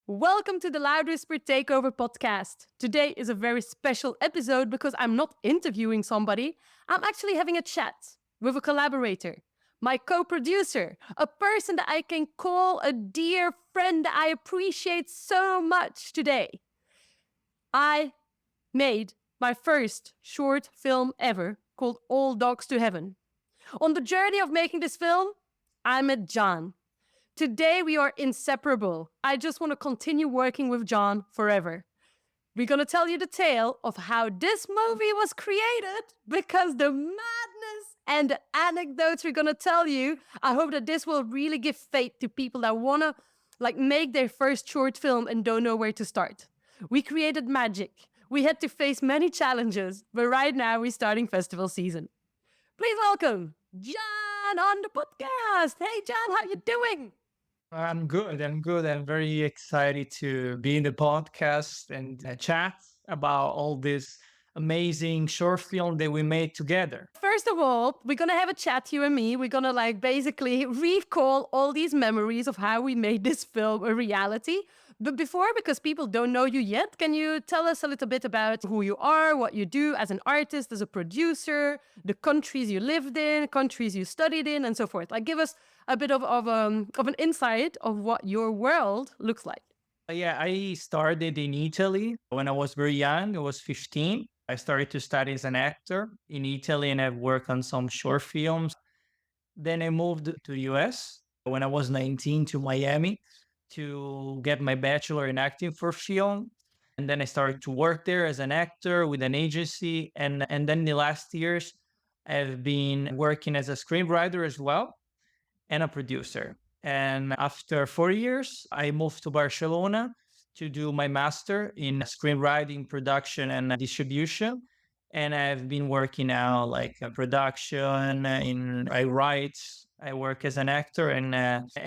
Welcome to the Loud Whisper Takeover podcast. Today is a very special episode because I'm not interviewing somebody. I'm actually having a chat with a collaborator, my co-producer, a person that I can call a dear friend that I appreciate so much today. I made my first short film ever called All Dogs to Heaven. On the journey of making this film, I met Gian. Today we are inseparable. I just want to continue working with Gian forever. We're going to tell you the tale of how this movie was created because the madness and the anecdotes we're going to tell you, I hope that this will really give faith to people that want to make their first short film and don't know where to start. We created magic. We had to face many challenges, but right now we're starting festival season. Please welcome Gian on the podcast. Hey Gian, how you doing? I'm good. I'm good. I'm very excited to be in the podcast and chat about all this amazing short film that we made together. First of all, we're gonna have a chat, you and me. We're gonna basically recall all these memories of how we made this film a reality. But before, because people don't know you yet, can you tell us a little bit about who you are, what you do as an artist, as a producer, the countries you lived in, countries you studied in, and so forth? Give us a bit of an insight of what your world looks like. Yeah, I started in Italy when I was very young. I was 15. I started to study as an actor in Italy and I've worked on some short films. Then I moved to the US when I was 19 to Miami to get my bachelor in acting for film. And then I started to work there as an actor with an agency. And then the last years, I've been working as a screenwriter as well and a producer. And after 4 years, I moved to Barcelona to do my master in screenwriting, production, and distribution. And I've been working now like production. I write. I work as an actor, and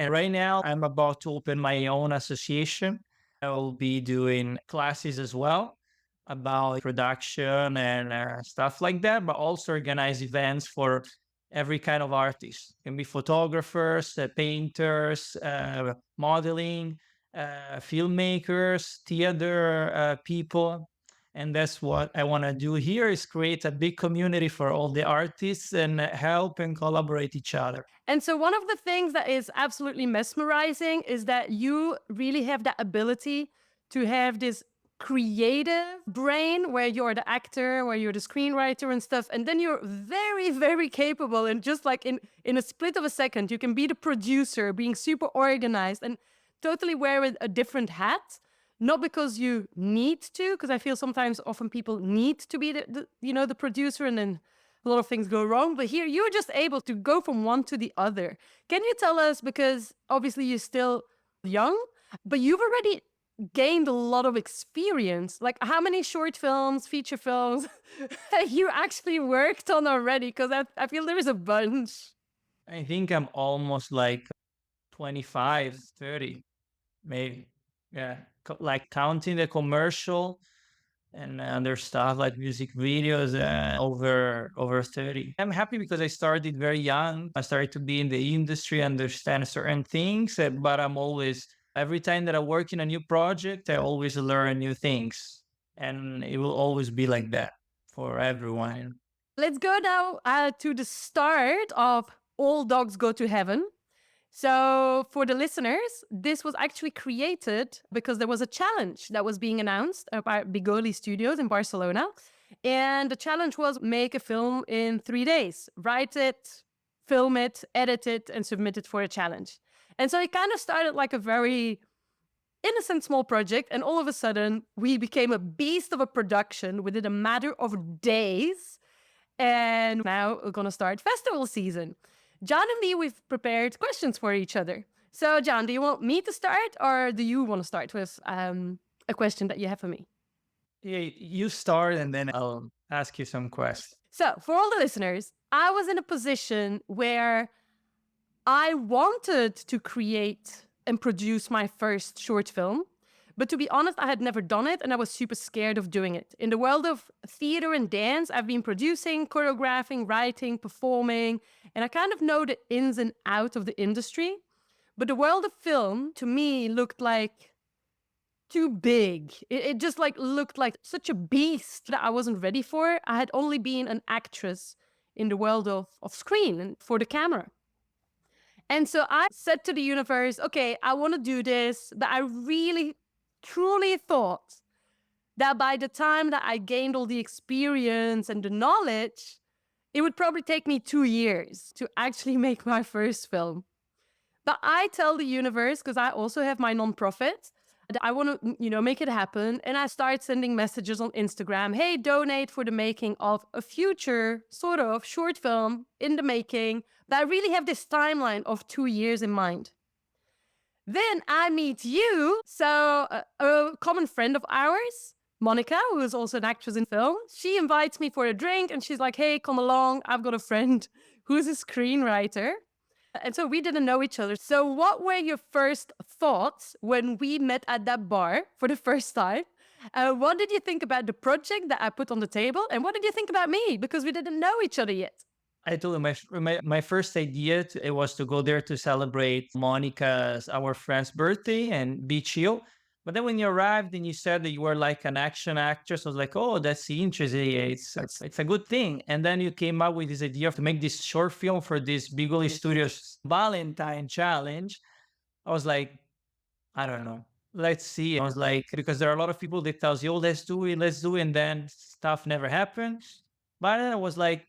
right now I'm about to open my own association. I will be doing classes as well about production and stuff like that, but also organize events for every kind of artist. It can be photographers, painters, modeling, filmmakers, theater people. And that's what I want to do here is create a big community for all the artists and help and collaborate each other. And so one of the things that is absolutely mesmerizing is that you really have that ability to have this creative brain where you're the actor, where you're the screenwriter and stuff. And then you're very, very capable. And just in a split of a second, you can be the producer, being super organized and totally wear a different hat. Not because you need to, because I feel sometimes often people need to be the producer and then a lot of things go wrong. But here you're just able to go from one to the other. Can you tell us, because obviously you're still young, but you've already gained a lot of experience. How many short films, feature films you actually worked on already? Because I feel there is a bunch. I think I'm almost like 25, 30, maybe. Yeah. Like counting the commercial and other stuff like music videos, over 30. I'm happy because I started very young. I started to be in the industry, understand certain things, but I'm always, every time that I work in a new project, I always learn new things. And it will always be like that for everyone. Let's go now to the start of All Dogs Go to Heaven. So, for the listeners, this was actually created because there was a challenge that was being announced by Bigoli Studios in Barcelona. And the challenge was make a film in 3 days, write it, film it, edit it, and submit it for a challenge. And so it kind of started like a very innocent small project. And all of a sudden, we became a beast of a production within a matter of days. And now we're going to start festival season. Gian and me, we've prepared questions for each other. So, Gian, do you want me to start or do you want to start with a question that you have for me? Yeah, you start and then I'll ask you some questions. So, for all the listeners, I was in a position where I wanted to create and produce my first short film. But to be honest, I had never done it and I was super scared of doing it. In the world of theater and dance, I've been producing, choreographing, writing, performing, and I kind of know the ins and outs of the industry. But the world of film, to me, looked like too big. It just like looked like such a beast that I wasn't ready for. I had only been an actress in the world of screen and for the camera. And so I said to the universe, okay, I want to do this, but I really, truly thought that by the time that I gained all the experience and the knowledge, it would probably take me 2 years to actually make my first film. But I tell the universe, because I also have my nonprofit, that I want to, make it happen. And I start sending messages on Instagram. Hey, donate for the making of a future sort of short film in the making. But I really have this timeline of 2 years in mind. Then I meet you. So a common friend of ours, Monica, who is also an actress in film, she invites me for a drink and she's like, hey, come along. I've got a friend who's a screenwriter. And so we didn't know each other. So what were your first thoughts when we met at that bar for the first time? What did you think about the project that I put on the table? And what did you think about me? Because we didn't know each other yet. I told you my first idea it was to go there to celebrate Monica's, our friend's birthday and be chill. But then when you arrived and you said that you were like an action actress, I was like, oh, that's interesting. It's a good thing. And then you came up with this idea to make this short film for this Bigoli Studios Valentine challenge. I was like, I don't know. Let's see. I was like, because there are a lot of people that tells you, oh, let's do it, and then stuff never happens. But then I was like,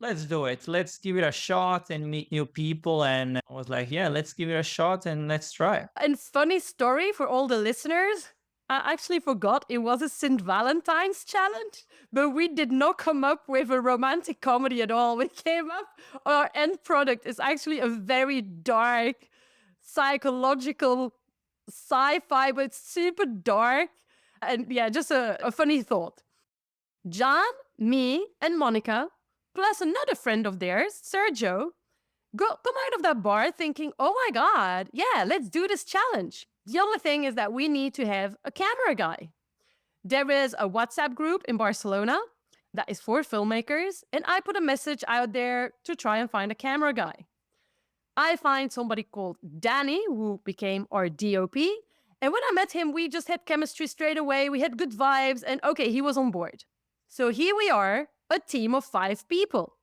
let's do it. Let's give it a shot and meet new people. And I was like, yeah, let's give it a shot and let's try. And funny story for all the listeners, I actually forgot it was a St. Valentine's challenge, but we did not come up with a romantic comedy at all. We came up, our end product is actually a very dark, psychological sci-fi, but it's super dark. And yeah, just a funny thought. John, me, and Monica, plus another friend of theirs, Sergio, come out of that bar thinking, oh my God, yeah, let's do this challenge. The only thing is that we need to have a camera guy. There is a WhatsApp group in Barcelona that is for filmmakers, and I put a message out there to try and find a camera guy. I find somebody called Danny, who became our DOP. And when I met him, we just had chemistry straight away. We had good vibes, and okay, he was on board. So here we are, a team of 5 people.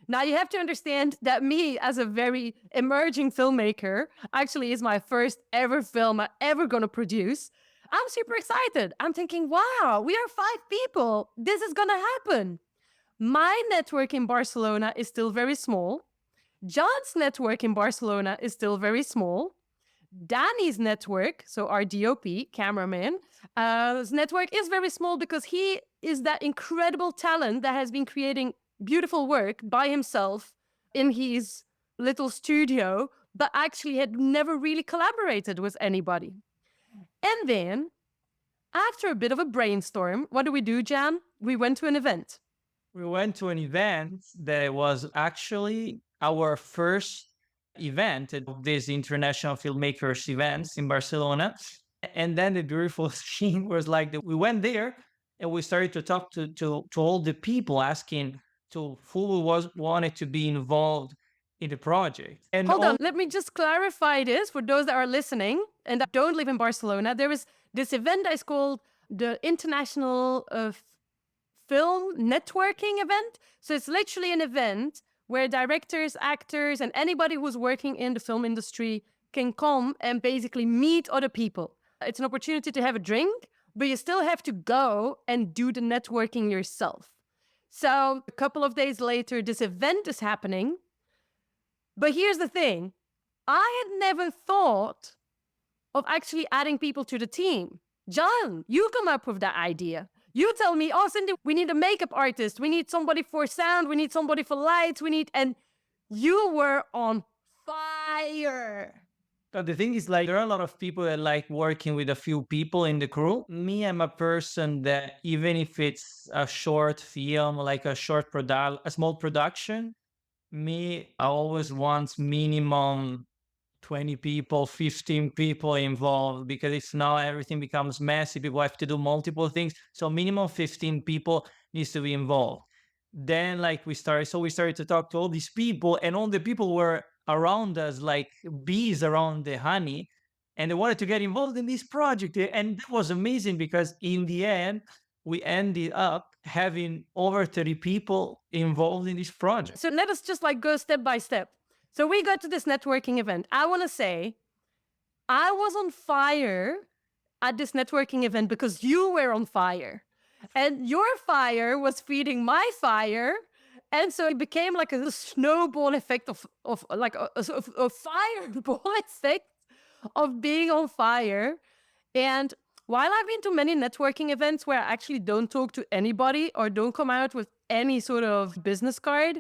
Now you have to understand that me, as a very emerging filmmaker, actually is my first ever film I'm ever gonna produce. I'm super excited. I'm thinking, wow, we are 5 people. This is gonna happen. My network in Barcelona is still very small. John's network in Barcelona is still very small. Danny's network, so our DOP, cameraman, his network is very small because he is that incredible talent that has been creating beautiful work by himself in his little studio, but actually had never really collaborated with anybody. And then, after a bit of a brainstorm, what do, Jan? We went to an event. We went to an event that was actually our first event at this international filmmakers events in Barcelona. And then the beautiful thing was like that we went there and we started to talk to all the people, asking to who wanted to be involved in the project. And hold on, let me just clarify this for those that are listening and that don't live in Barcelona. There is this event that is called the International Film Networking Event. So it's literally an event where directors, actors, and anybody who's working in the film industry can come and basically meet other people. It's an opportunity to have a drink, but you still have to go and do the networking yourself. So a couple of days later, this event is happening. But here's the thing. I had never thought of actually adding people to the team. John, you come up with that idea. You tell me, oh, Cindy, we need a makeup artist. We need somebody for sound. We need somebody for lights. And you were on fire. But the thing is, like, there are a lot of people that like working with a few people in the crew. Me, I'm a person that even if it's a short film, like a small production, I always want minimum 20 people, 15 people involved, because if not, everything becomes messy. People have to do multiple things. So minimum 15 people needs to be involved. Then we started to talk to all these people, and all the people were around us like bees around the honey. and they wanted to get involved in this project. And that was amazing because in the end, we ended up having over 30 people involved in this project. So let us just like go step by step. So we got to this networking event. I want to say I was on fire at this networking event because you were on fire. And your fire was feeding my fire. And so it became like a snowball effect of like a fireball effect of being on fire. And while I've been to many networking events where I actually don't talk to anybody or don't come out with any sort of business card,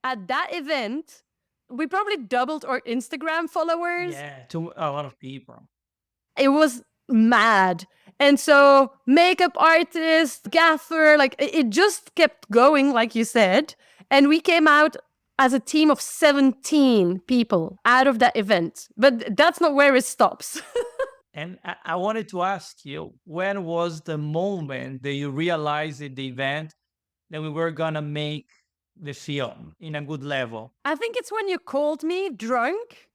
at that event, we probably doubled our Instagram followers. Yeah, to a lot of people. It was mad. And so makeup artist, gaffer, like it just kept going, like you said. And we came out as a team of 17 people out of that event. But that's not where it stops. And I wanted to ask you, when was the moment that you realized at the event that we were gonna make the film in a good level? I think it's when you called me drunk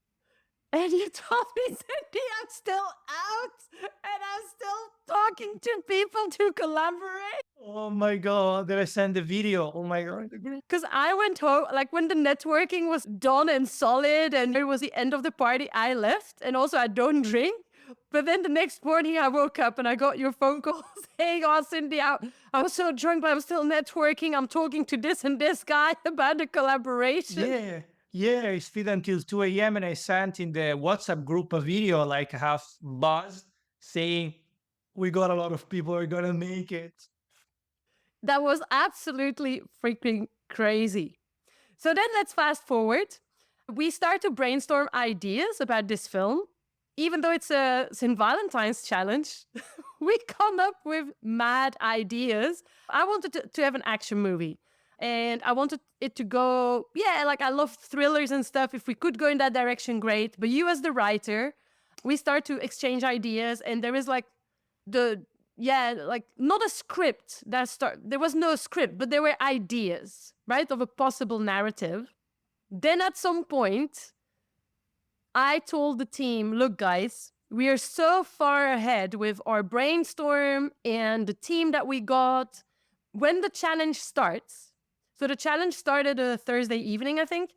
and you told me, Cindy, I'm still out and I'm still talking to people to collaborate. Oh my God, did I send the video? Oh my God. Because I went home, like when the networking was done and solid and it was the end of the party, I left. And also, I don't drink. But then the next morning, I woke up and I got your phone call saying, oh, Cindy, I was so drunk, but I'm still networking. I'm talking to this and this guy about the collaboration. Yeah, I stayed until 2 a.m. and I sent in the WhatsApp group a video, like half buzzed, saying, we got a lot of people are gonna make it. That was absolutely freaking crazy. So then let's fast forward. We start to brainstorm ideas about this film. Even though it's a St. Valentine's challenge, we come up with mad ideas. I wanted to have an action movie. And I wanted it to go, yeah, like I love thrillers and stuff. If we could go in that direction, great. But you as the writer, we start to exchange ideas. And there is like like not a script there was no script, but there were ideas, right, of a possible narrative. Then at some point, I told the team, look, guys, we are so far ahead with our brainstorm and the team that we got. When the challenge starts, so the challenge started a Thursday evening, I think.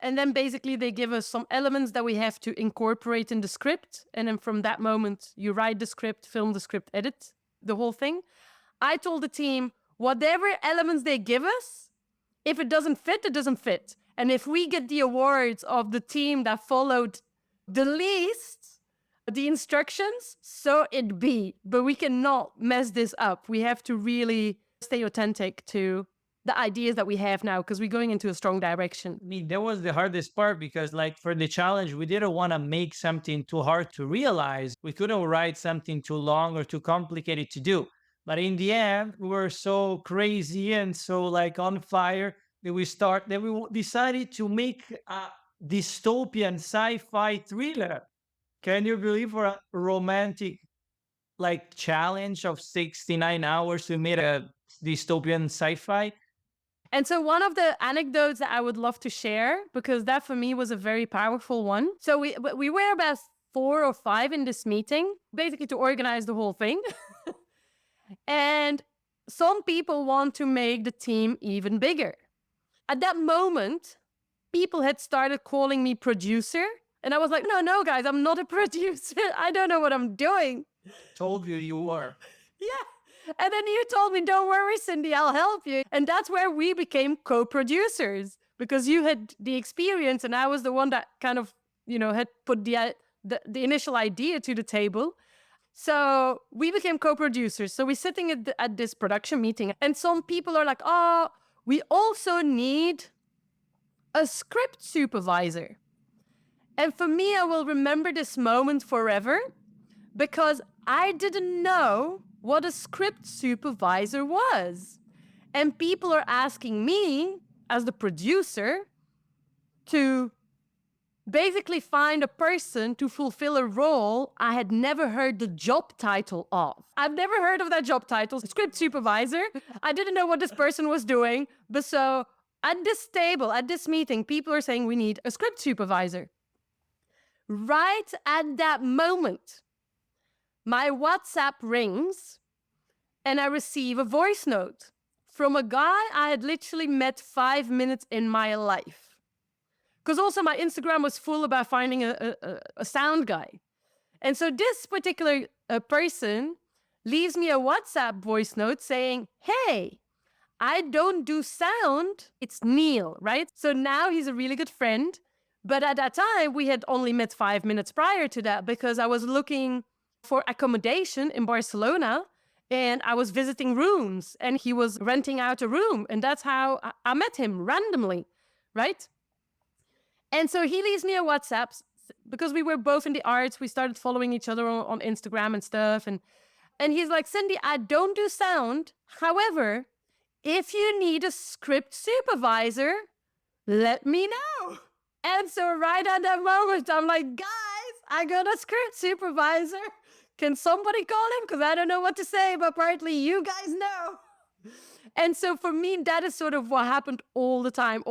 And then basically they give us some elements that we have to incorporate in the script. And then from that moment, you write the script, film the script, edit the whole thing. I told the team, whatever elements they give us, if it doesn't fit, it doesn't fit. And if we get the awards of the team that followed the least the instructions, so it be. But we cannot mess this up. We have to really stay authentic to the ideas that we have now because we're going into a strong direction. I mean, that was the hardest part because, like, for the challenge, we didn't want to make something too hard to realize. We couldn't write something too long or too complicated to do. But in the end, we were so crazy and so like on fire that we decided to make a dystopian sci-fi thriller. Can you believe, for a romantic like challenge of 69 hours we made a dystopian sci-fi? And so one of the anecdotes that I would love to share, because that for me was a very powerful one. So we were about 4 or 5 in this meeting, basically to organize the whole thing. And some people want to make the team even bigger. At that moment, people had started calling me producer. And I was like, no, guys, I'm not a producer. I don't know what I'm doing. Told you you were. Yeah. And then you told me, don't worry, Cindy, I'll help you. And that's where we became co-producers because you had the experience and I was the one that kind of, had put the initial idea to the table. So we became co-producers. So we're sitting at this production meeting and some people are like, oh, we also need a script supervisor. And for me, I will remember this moment forever because I didn't know what a script supervisor was. And people are asking me, as the producer, to basically find a person to fulfill a role I had never heard the job title of. I've never heard of that job title, script supervisor. I didn't know what this person was doing. But so at this table, at this meeting, people are saying we need a script supervisor. Right at that moment, my WhatsApp rings and I receive a voice note from a guy I had literally met 5 minutes in my life. Because also my Instagram was full about finding a sound guy. And so this particular person leaves me a WhatsApp voice note saying, hey, I don't do sound. It's Neil, right? So now he's a really good friend. But at that time, we had only met 5 minutes prior to that because I was looking for accommodation in Barcelona and I was visiting rooms and he was renting out a room. And that's how I met him randomly, right? And so he leaves me a WhatsApp because we were both in the arts. We started following each other on Instagram and stuff. And he's like, Cindy, I don't do sound. However, if you need a script supervisor, let me know. And so right at that moment, I'm like, guys, I got a script supervisor. Can somebody call him? Because I don't know what to say, but apparently you guys know. And so for me, that is sort of what happened all the time.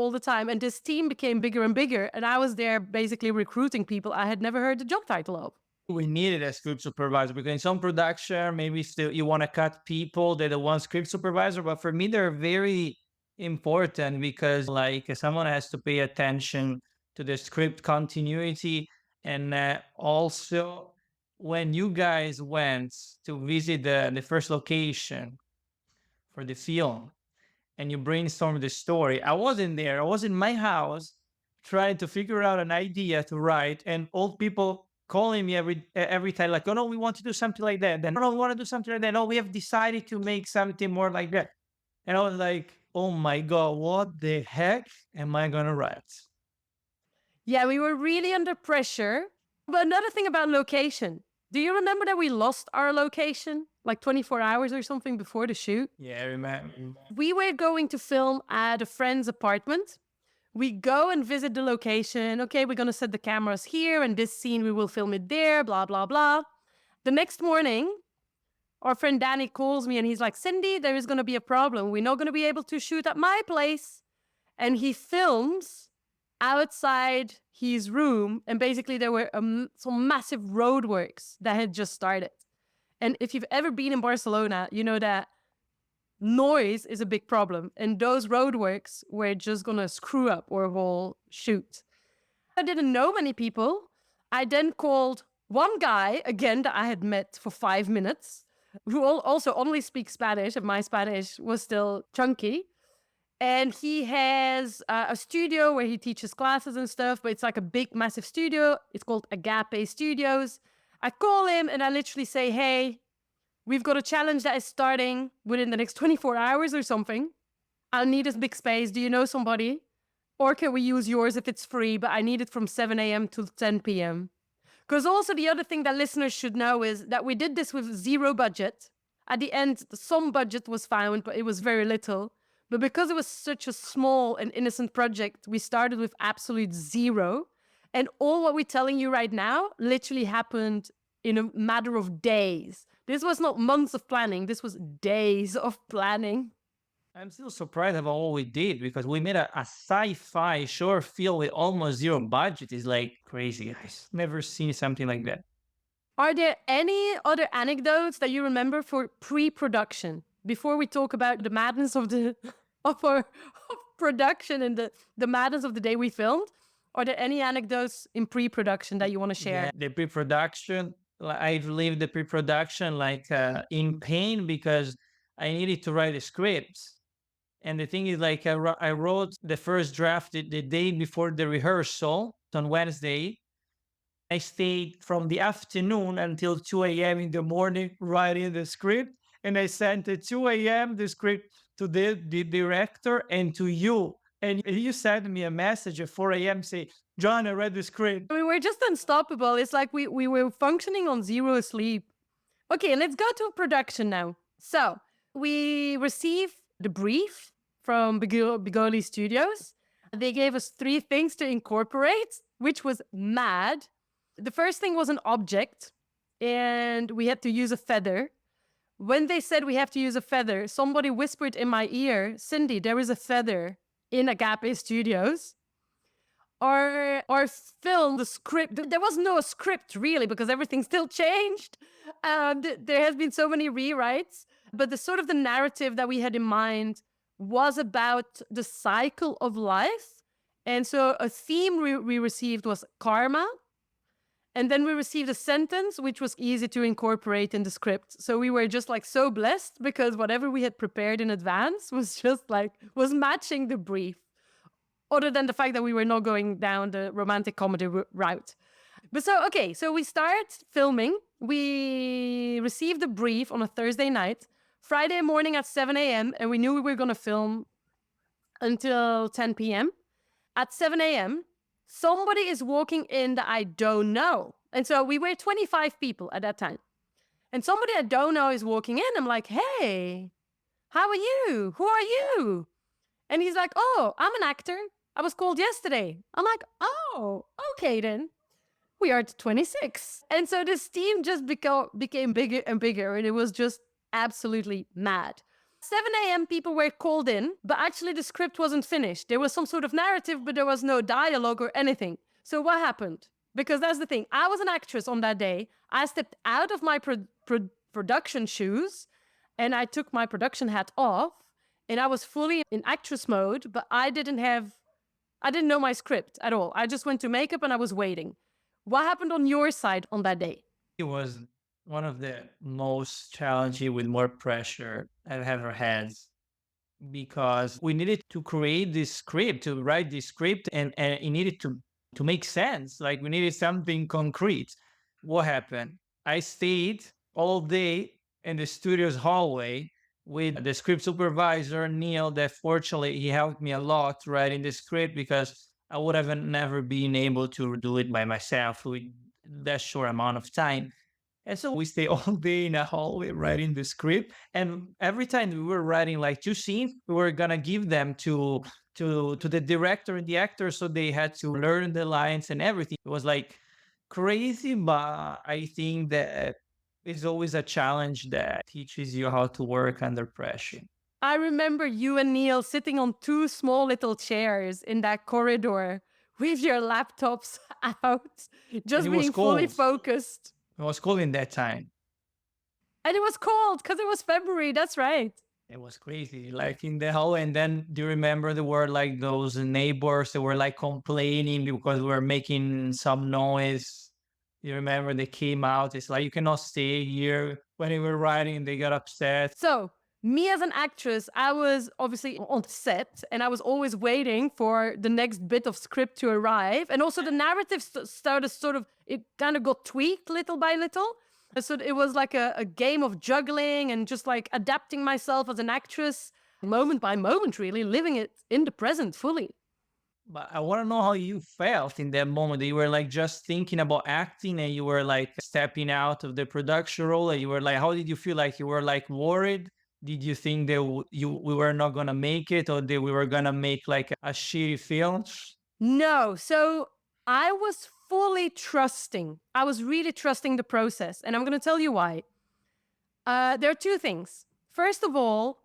And this team became bigger and bigger. And I was there basically recruiting people I had never heard the job title of. We needed a script supervisor because in some production, maybe still you want to cut people, they're the one script supervisor. But for me, they're very important because like someone has to pay attention to the script continuity. And also when you guys went to visit the first location for the film and you brainstormed the story, I wasn't there. I was in my house trying to figure out an idea to write, and old people calling me every time like, oh no, we want to do something like that. Then, oh no, we want to do something like that. No, we have decided to make something more like that. And I was like, oh my God, what the heck am I gonna write? Yeah, we were really under pressure. But another thing about location, do you remember that we lost our location like 24 hours or something before the shoot? Yeah, I remember. We were going to film at a friend's apartment. We go and visit the location. Okay, we're going to set the cameras here and this scene, we will film it there, blah, blah, blah. The next morning, our friend Danny calls me and he's like, Cindy, there is going to be a problem. We're not going to be able to shoot at my place. And he films outside his room. And basically there were some massive roadworks that had just started. And if you've ever been in Barcelona, you know that noise is a big problem. And those roadworks were just going to screw up our whole shoot. I didn't know many people. I then called one guy, again, that I had met for 5 minutes, who also only speaks Spanish, and my Spanish was still chunky. And he has a studio where he teaches classes and stuff, but it's like a big, massive studio. It's called Bigoli Studios. I call him and I literally say, hey, we've got a challenge that is starting within the next 24 hours or something. I'll need this big space. Do you know somebody? Or can we use yours if it's free, but I need it from 7 a.m. to 10 p.m. Because also the other thing that listeners should know is that we did this with zero budget. At the end, some budget was found, but it was very little. But because it was such a small and innocent project, we started with absolute zero. And all what we're telling you right now literally happened in a matter of days. This was not months of planning. This was days of planning. I'm still surprised about what we did because we made a sci-fi short film with almost zero budget. It's like crazy, guys. Never seen something like that. Are there any other anecdotes that you remember for pre-production? Before we talk about the madness of our production and the madness of the day we filmed, are there any anecdotes in pre-production that you want to share? Yeah, the pre-production, I lived the pre-production like in pain because I needed to write a script. And the thing is, like, I wrote the first draft the day before the rehearsal on Wednesday. I stayed from the afternoon until 2 a.m. in the morning writing the script. And I sent at 2 a.m. the script to the director and to you. And you sent me a message at 4 a.m. say, John, I read the script. We were just unstoppable. It's like we were functioning on zero sleep. Okay, let's go to production now. So we received the brief from Bigoli Studios. They gave us 3 things to incorporate, which was mad. The first thing was an object, and we had to use a feather. When they said we have to use a feather, somebody whispered in my ear, Cindy, there is a feather in Bigoli Studios. our film, the script, there was no script really because everything still changed. There has been so many rewrites, but the sort of the narrative that we had in mind was about the cycle of life. And so a theme we received was karma. And then we received a sentence which was easy to incorporate in the script. So we were just like so blessed because whatever we had prepared in advance was just like, was matching the brief. Other than the fact that we were not going down the romantic comedy route. But so, okay, so we start filming. We received the brief on a Thursday night, Friday morning at 7 a.m. And we knew we were going to film until 10 p.m. At 7 a.m., somebody is walking in that I don't know. And so we were 25 people at that time. And somebody I don't know is walking in. I'm like, hey, how are you? Who are you? And he's like, oh, I'm an actor. I was called yesterday. I'm like, oh, okay then. We are at 26. And so this team just became bigger and bigger. And it was just absolutely mad. 7 a.m. people were called in, but actually the script wasn't finished. There was some sort of narrative, but there was no dialogue or anything. So what happened? Because that's the thing. I was an actress on that day. I stepped out of my production shoes and I took my production hat off and I was fully in actress mode, but I didn't know my script at all. I just went to makeup and I was waiting. What happened on your side on that day? It was one of the most challenging with more pressure I've ever had because we needed to create this script, to write this script, and it needed to make sense. Like we needed something concrete. What happened? I stayed all day in the studio's hallway with the script supervisor, Neil, that fortunately he helped me a lot writing the script because I would have never been able to do it by myself with that short amount of time. And so we stay all day in a hallway writing the script. And every time we were writing like two scenes, we were gonna give them to the director and the actor, so they had to learn the lines and everything. It was like crazy, but I think that it's always a challenge that teaches you how to work under pressure. I remember you and Neil sitting on two small little chairs in that corridor with your laptops out, just being fully focused. It was cold in that time. And it was cold because it was February. That's right. It was crazy, like in the hall. And then do you remember there were like those neighbors that were like complaining because we were making some noise? You remember they came out. It's like, you cannot stay here. When we were writing, they got upset. So me as an actress, I was obviously on set and I was always waiting for the next bit of script to arrive. And also the narrative started sort of, it kind of got tweaked little by little. So it was like a game of juggling and just like adapting myself as an actress moment by moment, really living it in the present fully. But I want to know how you felt in that moment. You were like just thinking about acting and you were like stepping out of the production role. And you were like, how did you feel? Like you were like worried? Did you think that we were not going to make it, or that we were going to make like a shitty film? No. So I was fully trusting. I was really trusting the process. And I'm going to tell you why. There are two things. First of all,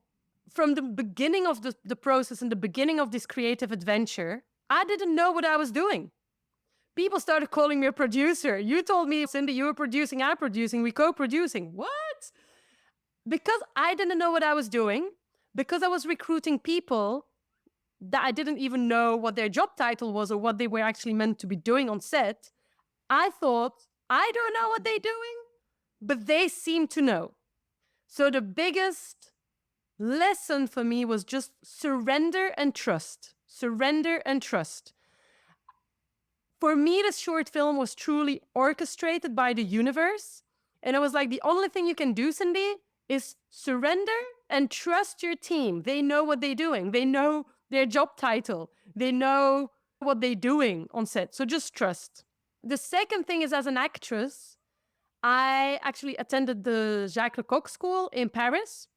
from the beginning of the process and the beginning of this creative adventure, I didn't know what I was doing. People started calling me a producer. You told me, Cindy, you were producing, I'm producing, we co-producing. What? Because I didn't know what I was doing, because I was recruiting people that I didn't even know what their job title was or what they were actually meant to be doing on set, I thought, I don't know what they're doing, but they seem to know. So the biggest lesson for me was just surrender and trust. Surrender and trust. For me, this short film was truly orchestrated by the universe. And I was like, the only thing you can do, Cindy, is surrender and trust your team. They know what they're doing. They know their job title. They know what they're doing on set. So just trust. The second thing is, as an actress, I actually attended the Jacques Lecoq School in Paris.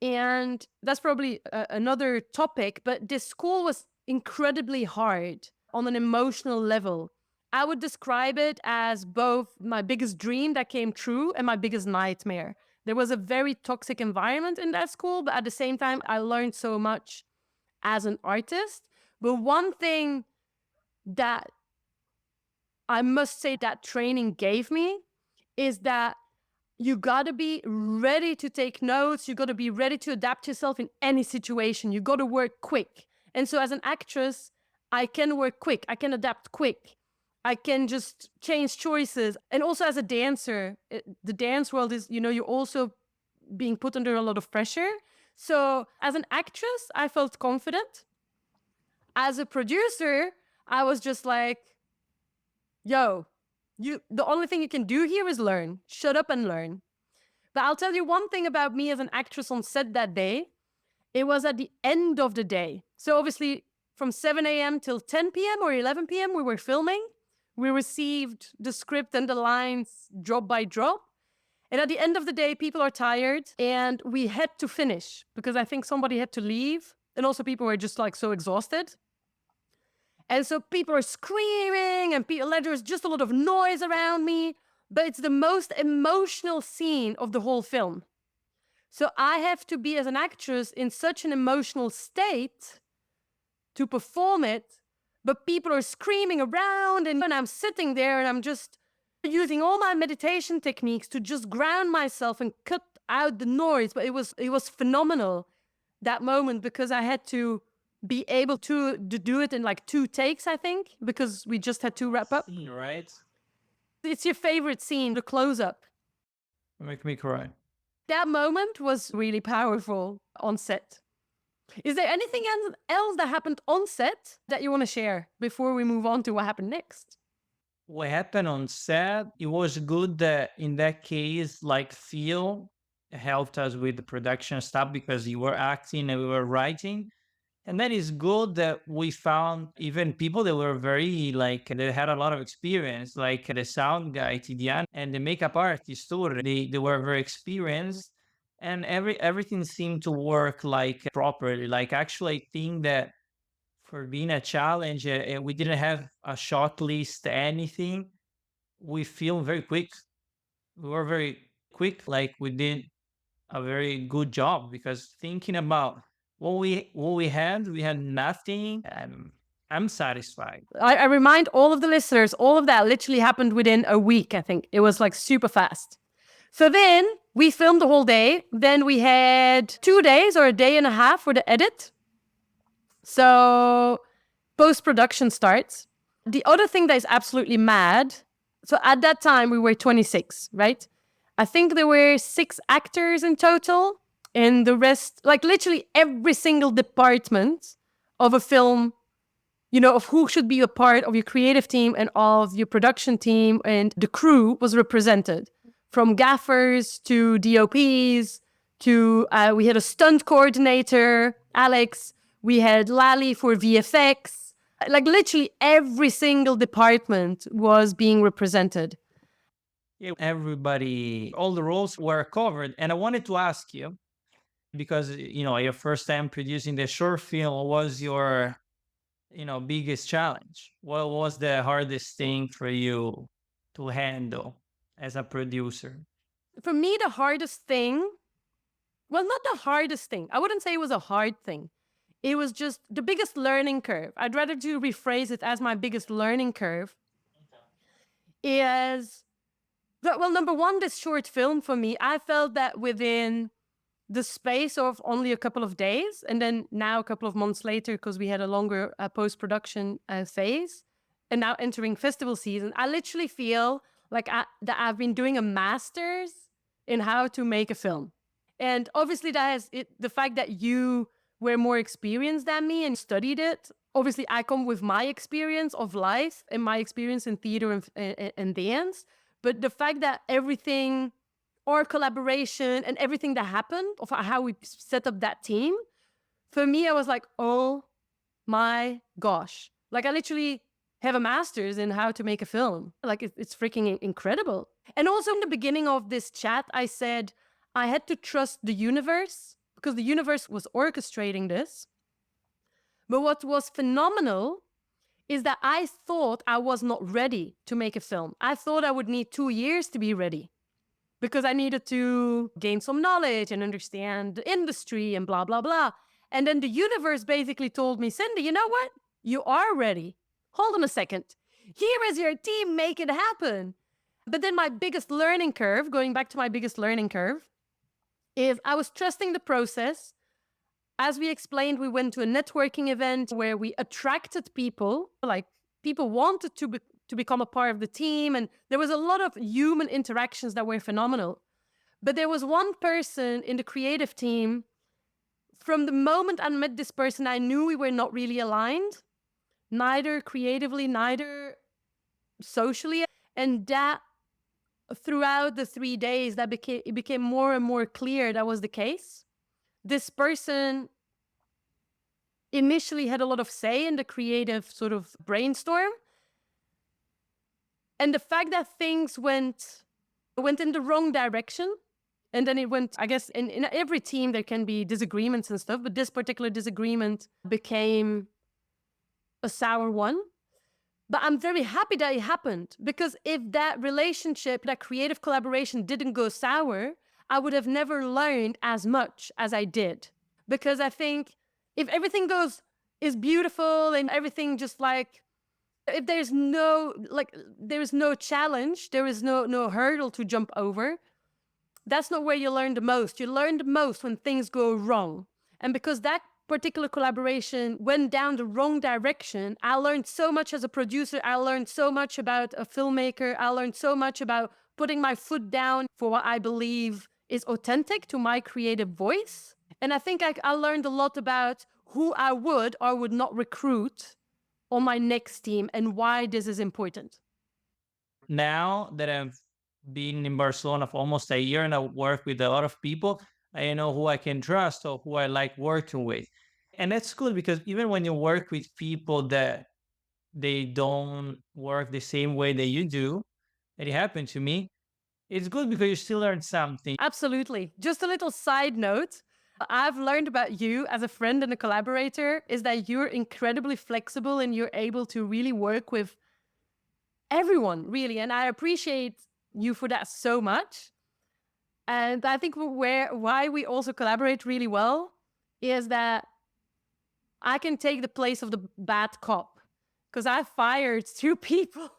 And that's probably another topic, but this school was incredibly hard on an emotional level. I would describe it as both my biggest dream that came true and my biggest nightmare. There was a very toxic environment in that school, but at the same time, I learned so much as an artist. But one thing that I must say that training gave me is that you gotta be ready to take notes. You gotta be ready to adapt yourself in any situation. You gotta work quick. And so as an actress, I can work quick. I can adapt quick. I can just change choices. And also as a dancer, the dance world is, you're also being put under a lot of pressure. So as an actress, I felt confident. As a producer, I was just like, yo, the only thing you can do here is learn. Shut up and learn. But I'll tell you one thing about me as an actress on set that day. It was at the end of the day. So obviously from 7 a.m. till 10 p.m. or 11 p.m. we were filming. We received the script and the lines drop by drop. And at the end of the day, people are tired and we had to finish because I think somebody had to leave. And also people were just like so exhausted. And so people are screaming and there's just a lot of noise around me. But it's the most emotional scene of the whole film. So I have to be, as an actress, in such an emotional state to perform it. But people are screaming around and I'm sitting there and I'm just using all my meditation techniques to just ground myself and cut out the noise. But it was phenomenal, that moment, because I had to be able to do it in like 2 takes, I think, because we just had to wrap up. Right? It's your favorite scene, the close-up. Make me cry. That moment was really powerful on set. Is there anything else that happened on set that you want to share before we move on to what happened next? What happened on set, it was good that in that case, like Phil helped us with the production stuff because you were acting and we were writing. And that is good that we found even people that were very they had a lot of experience, like the sound guy, Tidiane, and the makeup artist too. They were very experienced and everything seemed to work like properly. Like actually I think that for being a challenge, we didn't have a shot list, anything. We filmed very quick. We were very quick. Like we did a very good job because thinking about what we had nothing. And I'm satisfied. I remind all of the listeners, all of that literally happened within a week, I think. It was like super fast. So then we filmed the whole day. Then we had 2 days or a day and a half for the edit. So post-production starts. The other thing that is absolutely mad, so at that time we were 26, right? I think there were 6 actors in total, and the rest, like literally every single department of a film, of who should be a part of your creative team and of your production team and the crew was represented. From gaffers to DOPs to, we had a stunt coordinator, Alex. We had Lali for VFX. Like literally every single department was being represented. Yeah, everybody, all the roles were covered. And I wanted to ask you, because, your first time producing the short film, what was your, biggest challenge? What was the hardest thing for you to handle as a producer? For me, the hardest thing, well, not the hardest thing. I wouldn't say it was a hard thing. It was just the biggest learning curve. I'd rather to rephrase it as my biggest learning curve is, well, number one, this short film for me, I felt that within the space of only a couple of days, and then now a couple of months later, because we had a longer post-production phase, and now entering festival season, I literally feel like that I've been doing a master's in how to make a film. And obviously that has the fact that you were more experienced than me and studied it. Obviously, I come with my experience of life and my experience in theater and dance. But the fact that everything, our collaboration and everything that happened, of how we set up that team, for me, I was like, oh my gosh. Like I literally have a master's in how to make a film. Like it's freaking incredible. And also in the beginning of this chat, I said I had to trust the universe because the universe was orchestrating this. But what was phenomenal is that I thought I was not ready to make a film. I thought I would need 2 years to be ready because I needed to gain some knowledge and understand the industry and blah, blah, blah. And then the universe basically told me, Cindy, you know what? You are ready. hold on a second. Here is your team, make it happen. But then my biggest learning curve, going back to my biggest learning curve, is I was trusting the process. As we explained, we went to a networking event where we attracted people, like people wanted to become a part of the team. And there was a lot of human interactions that were phenomenal. But there was one person in the creative team. From the moment I met this person, I knew we were not really aligned, neither creatively, neither socially. And that throughout the 3 days, it became more and more clear that was the case. This person initially had a lot of say in the creative sort of brainstorm. And the fact that things went in the wrong direction, and then it went, I guess, in every team there can be disagreements and stuff, but this particular disagreement became a sour one. But I'm very happy that it happened, because if that relationship, that creative collaboration didn't go sour, I would have never learned as much as I did. Because I think if everything is beautiful and everything just like, if there's no challenge, there is no hurdle to jump over, that's not where you learn the most. You learn the most when things go wrong. And because that particular collaboration went down the wrong direction, I learned so much as a producer. I learned so much about a filmmaker. I learned so much about putting my foot down for what I believe is authentic to my creative voice. And I think I learned a lot about who I would or would not recruit on my next team and why this is important. Now that I've been in Barcelona for almost a year and I work with a lot of people, I know who I can trust or who I like working with. And that's good, because even when you work with people that they don't work the same way that you do, and it happened to me, it's good because you still learn something. Absolutely. Just a little side note. I've learned about you as a friend and a collaborator is that you're incredibly flexible and you're able to really work with everyone, really. And I appreciate you for that so much. And I think why we also collaborate really well is that I can take the place of the bad cop, because I fired 2 people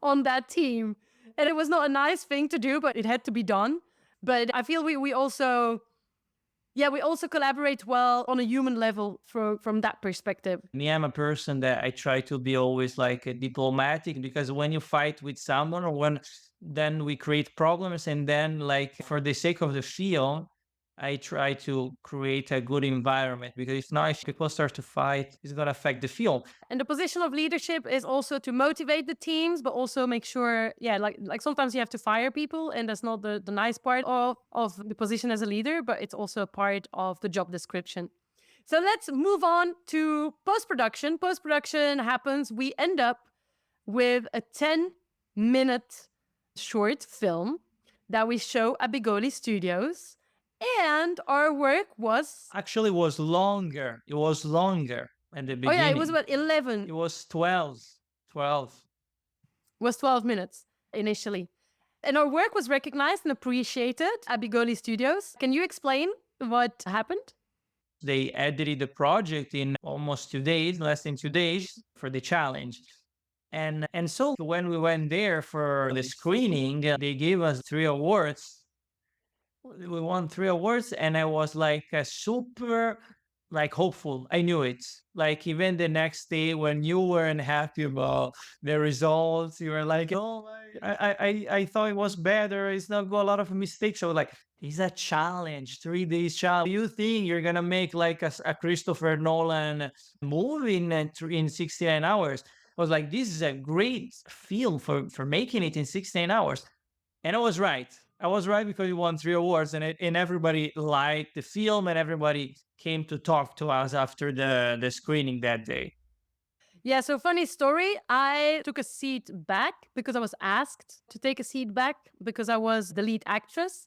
on that team. And it was not a nice thing to do, but it had to be done. But I feel we also collaborate well on a human level from that perspective. Me, I'm a person that I try to be always like diplomatic, because when you fight with someone or then we create problems, and then like for the sake of the film, I try to create a good environment, because if not, if people start to fight, it's going to affect the film. And the position of leadership is also to motivate the teams, but also make sure, like sometimes you have to fire people, and that's not the nice part of the position as a leader, but it's also a part of the job description. So let's move on to post-production. Post-production happens, we end up with a 10-minute short film that we show at Bigoli Studios. And our work was... Actually, it was longer. It was longer at the beginning. Oh yeah, it was about 11. It was 12. 12. It was 12 minutes initially. And our work was recognized and appreciated at Bigoli Studios. Can you explain what happened? They edited the project in almost 2 days, less than 2 days, for the challenge. And so when we went there for the screening, they gave us 3 awards. We won 3 awards, and I was like super like hopeful. I knew it. Like even the next day when you weren't happy about the results, you were like, oh my, I thought it was better. It's not got a lot of mistakes. I was like, it's a challenge, 3 days challenge. You think you're gonna make like a Christopher Nolan movie in 69 hours? I was like, this is a great film for making it in 16 hours. And I was right. I was right, because we won 3 awards, and everybody liked the film, and everybody came to talk to us after the screening that day. Yeah, so funny story. I took a seat back because I was asked to take a seat back because I was the lead actress.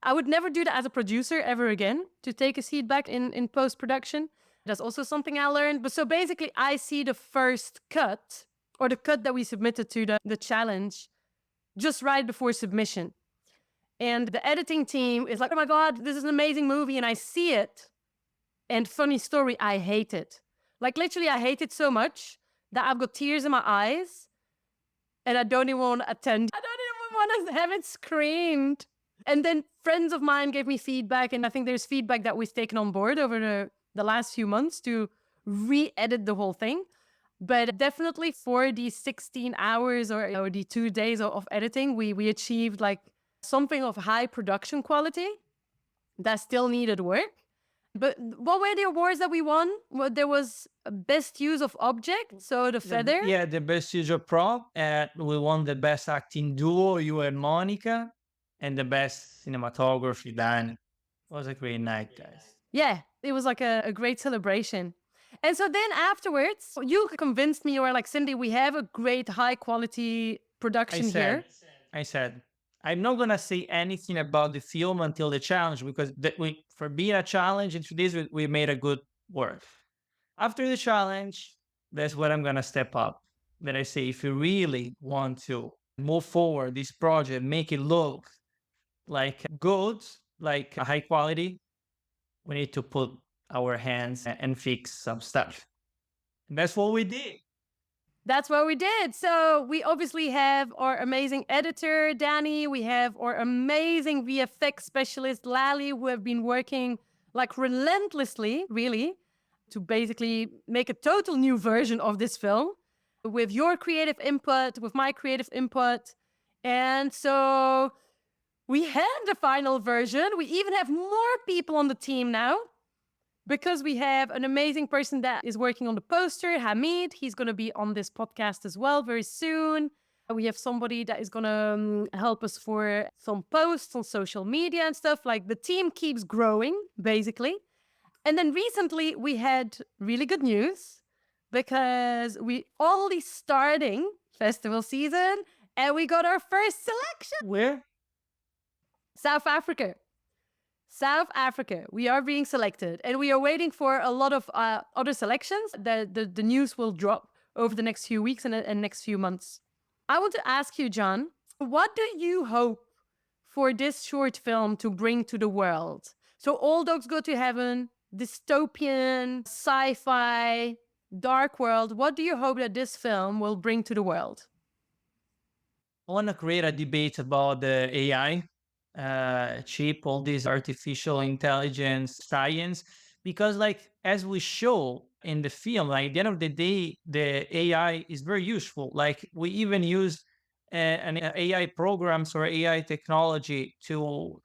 I would never do that as a producer ever again, to take a seat back in post-production. That's also something I learned. But so basically, I see the first cut, or the cut that we submitted to the challenge, just right before submission. And the editing team is like, oh my God, this is an amazing movie. And I see it. And funny story, I hate it. Like literally, I hate it so much that I've got tears in my eyes and I don't even want to attend. I don't even want to have it screened. And then friends of mine gave me feedback, and I think there's feedback that we've taken on board over the last few months to re-edit the whole thing. But definitely for these 16 hours or the 2 days of editing, we achieved like something of high production quality that still needed work. But what were the awards that we won? Well, there was best use of object, so the feather. Yeah, the best user prop. And we won the best acting duo, you and Monica, and the best cinematography, Dan. It was a great night, guys. Yeah, it was like a great celebration. And so then afterwards, you convinced me, you were like, Cindy, we have a great high quality production here. I said, I'm not gonna say anything about the film until the challenge because for being a challenge into this, we made a good work. After the challenge, that's what I'm gonna step up. That I say, if you really want to move forward this project, make it look like good, like a high quality, we need to put our hands and fix some stuff. And that's what we did. That's what we did. So we obviously have our amazing editor, Danny. We have our amazing VFX specialist, Lally, who have been working like relentlessly, really, to basically make a total new version of this film with your creative input, with my creative input. And so we have the final version. We even have more people on the team now because we have an amazing person that is working on the poster, Hamid. He's going to be on this podcast as well very soon. We have somebody that is going to help us for some posts on social media and stuff. Like the team keeps growing, basically. And then recently we had really good news because we already starting festival season and we got our first selection. Where? South Africa. South Africa. We are being selected and we are waiting for a lot of other selections. The news will drop over the next few weeks and next few months. I want to ask you, John, what do you hope for this short film to bring to the world? So All Dogs Go to Heaven, dystopian, sci-fi, dark world. What do you hope that this film will bring to the world? I want to create a debate about the AI, chip, all this artificial intelligence science, because like as we show in the film, like at the end of the day, the AI is very useful. Like we even use an AI programs or AI technology to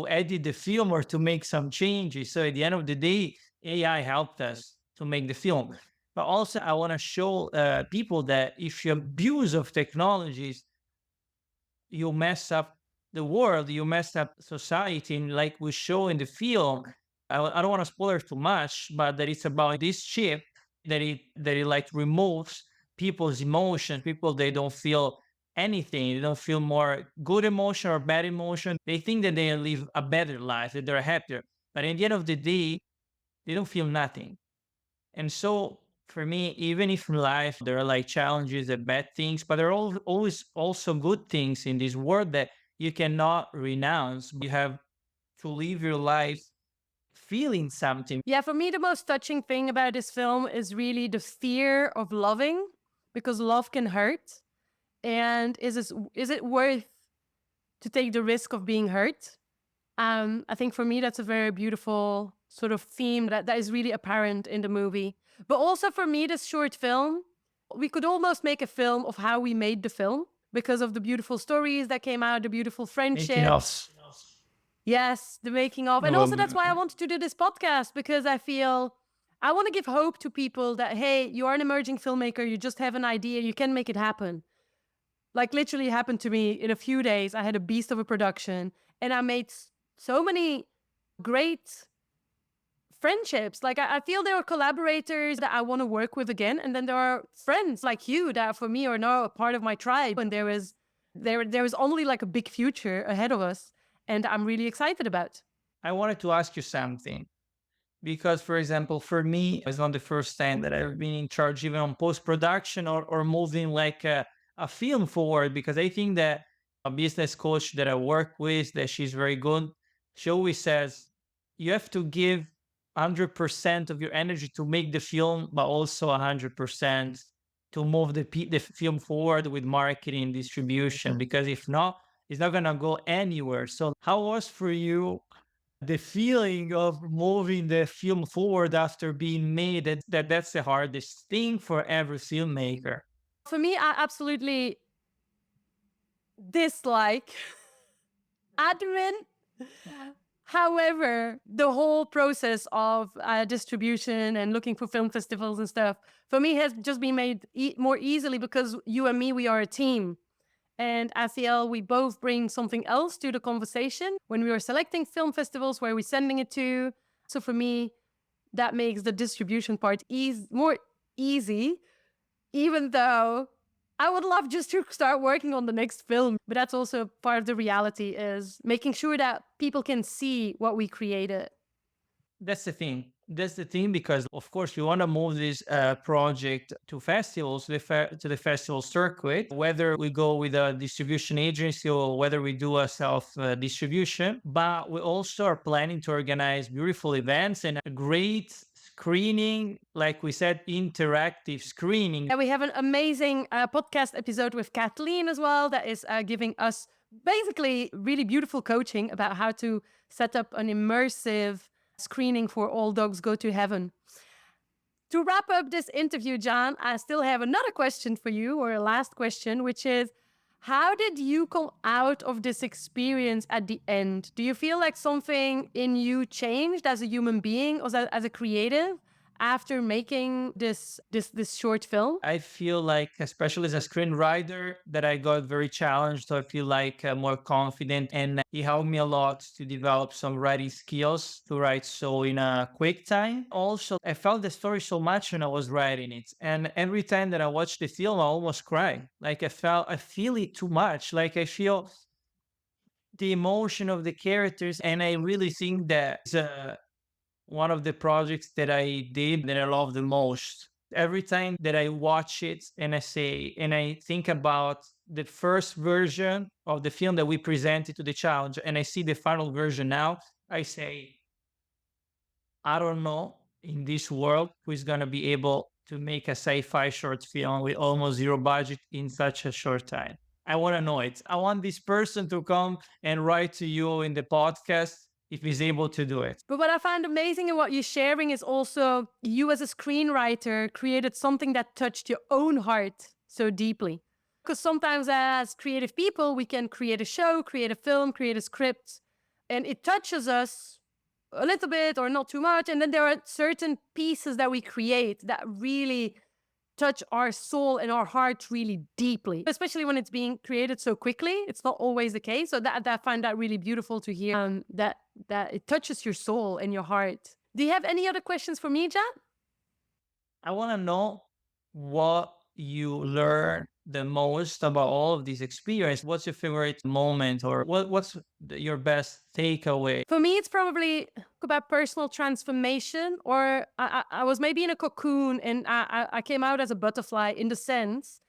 edit the film or to make some changes. So at the end of the day, AI helped us to make the film. But also, I want to show people that if you abuse of technologies, you mess up the world, you mess up society, and like we show in the film. I don't want to spoil too much, but that it's about this chip that it like removes people's emotion. People they don't feel anything, they don't feel more good emotion or bad emotion. They think that they live a better life, that they're happier, but in the end of the day, they don't feel nothing. And so for me, even if in life there are like challenges and bad things, but there are always also good things in this world that you cannot renounce. You have to live your life feeling something. Yeah, for me, the most touching thing about this film is really the fear of loving, because love can hurt. And is it worth to take the risk of being hurt? I think for me, that's a very beautiful sort of theme that is really apparent in the movie. But also for me, this short film, we could almost make a film of how we made the film because of the beautiful stories that came out, the beautiful friendships. Yes, the making of. And also that's why I wanted to do this podcast, because I feel I want to give hope to people that, hey, you are an emerging filmmaker, you just have an idea, you can make it happen. Like literally happened to me in a few days. I had a beast of a production and I made so many great friendships. Like I feel there are collaborators that I want to work with again. And then there are friends like you that for me are now a part of my tribe. And there is only like a big future ahead of us. And I'm really excited about. I wanted to ask you something. Because, for example, for me, it's not the first time that I've been in charge even on post-production or moving like a film forward, because I think that a business coach that I work with, that she's very good, she always says, you have to give 100% of your energy to make the film, but also 100% to move the film forward with marketing and distribution, because if not, it's not gonna go anywhere. So how was for you the feeling of moving the film forward after being made? That's the hardest thing for every filmmaker. For me, I absolutely dislike admin. However, the whole process of distribution and looking for film festivals and stuff, for me, has just been made more easily because you and me, we are a team. And I feel we both bring something else to the conversation when we are selecting film festivals, where we're sending it to. So for me, that makes the distribution part more easy, even though I would love just to start working on the next film. But that's also part of the reality, is making sure that people can see what we created. That's the thing. That's the thing, because of course we want to move this project to festivals, to the festival circuit. Whether we go with a distribution agency or whether we do a self distribution, but we also are planning to organize beautiful events and a great screening, like we said, interactive screening. And we have an amazing podcast episode with Kathleen as well, that is giving us basically really beautiful coaching about how to set up an immersive screening for All Dogs Go to Heaven. To wrap up this interview, Gian, I still have another question for you, or a last question, which is, how did you come out of this experience at the end? Do you feel like something in you changed as a human being or as a creative after making this short film? I feel like, especially as a screenwriter, that I got very challenged. So I feel like more confident, and it helped me a lot to develop some writing skills to write so in a quick time. Also, I felt the story so much when I was writing it, and every time that I watched the film, I almost cry. Like I feel it too much. Like I feel the emotion of the characters, and I really think that one of the projects that I did that I love the most. Every time that I watch it and I think about the first version of the film that we presented to the challenge, and I see the final version now, I say, I don't know in this world who is going to be able to make a sci-fi short film with almost zero budget in such a short time. I want to know it. I want this person to come and write to you in the podcast if he's able to do it. But what I find amazing in what you're sharing is also you as a screenwriter created something that touched your own heart so deeply. Because sometimes as creative people, we can create a show, create a film, create a script, and it touches us a little bit or not too much. And then there are certain pieces that we create that really touch our soul and our heart really deeply, especially when it's being created so quickly. It's not always the case. So that I find that really beautiful to hear, that it touches your soul and your heart. Do you have any other questions for me, Jan? I want to know what you learned the most about all of this experience. What's your favorite moment, or what's your best takeaway? For me, it's probably about personal transformation, or I was maybe in a cocoon and I came out as a butterfly, in the sense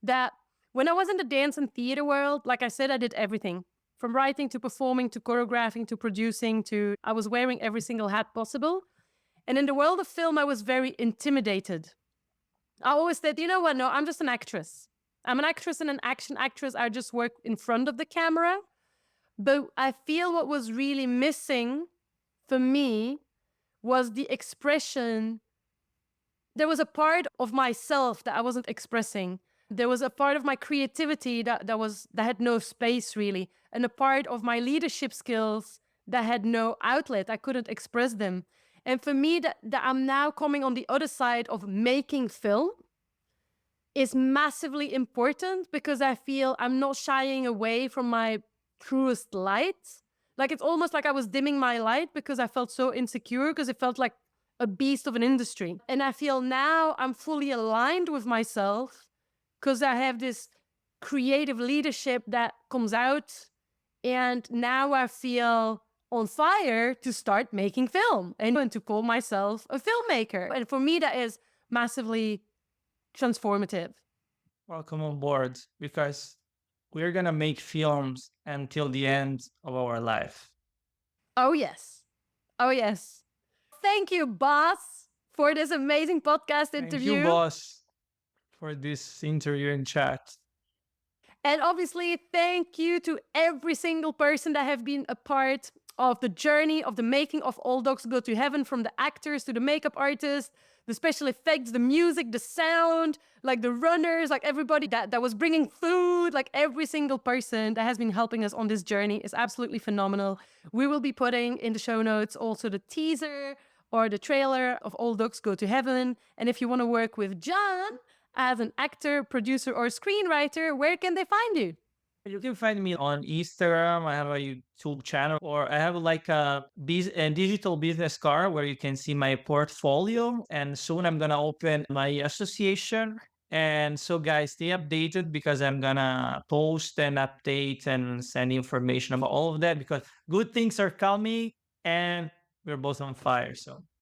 that when I was in the dance and theater world, like I said, I did everything from writing to performing to choreographing to producing to I was wearing every single hat possible. And in the world of film, I was very intimidated. I always said, you know what? No, I'm just an actress. I'm an actress and an action actress. I just work in front of the camera. But I feel what was really missing for me was the expression. There was a part of myself that I wasn't expressing. There was a part of my creativity that had no space really, and a part of my leadership skills that had no outlet. I couldn't express them. And for me, that I'm now coming on the other side of making film is massively important, because I feel I'm not shying away from my truest light. Like, it's almost like I was dimming my light because I felt so insecure, because it felt like a beast of an industry. And I feel now I'm fully aligned with myself because I have this creative leadership that comes out. And now I feel on fire to start making film and to call myself a filmmaker. And for me, that is massively transformative. Welcome on board, because we're going to make films until the end of our life. Oh, yes. Oh, yes. Thank you, boss, for this amazing podcast interview. Thank you, boss. for this interview and chat. And obviously, thank you to every single person that have been a part of the journey of the making of All Dogs Go to Heaven, from the actors to the makeup artists, the special effects, the music, the sound, like the runners, like everybody that was bringing food, like every single person that has been helping us on this journey is absolutely phenomenal. We will be putting in the show notes also the teaser or the trailer of All Dogs Go to Heaven. And if you want to work with John as an actor, producer, or screenwriter, where can they find you? You can find me on Instagram. I have a YouTube channel, or I have like a digital business card where you can see my portfolio. And soon I'm gonna open my association. And so, guys, stay updated because I'm gonna post and update and send information about all of that because good things are coming and we're both on fire. So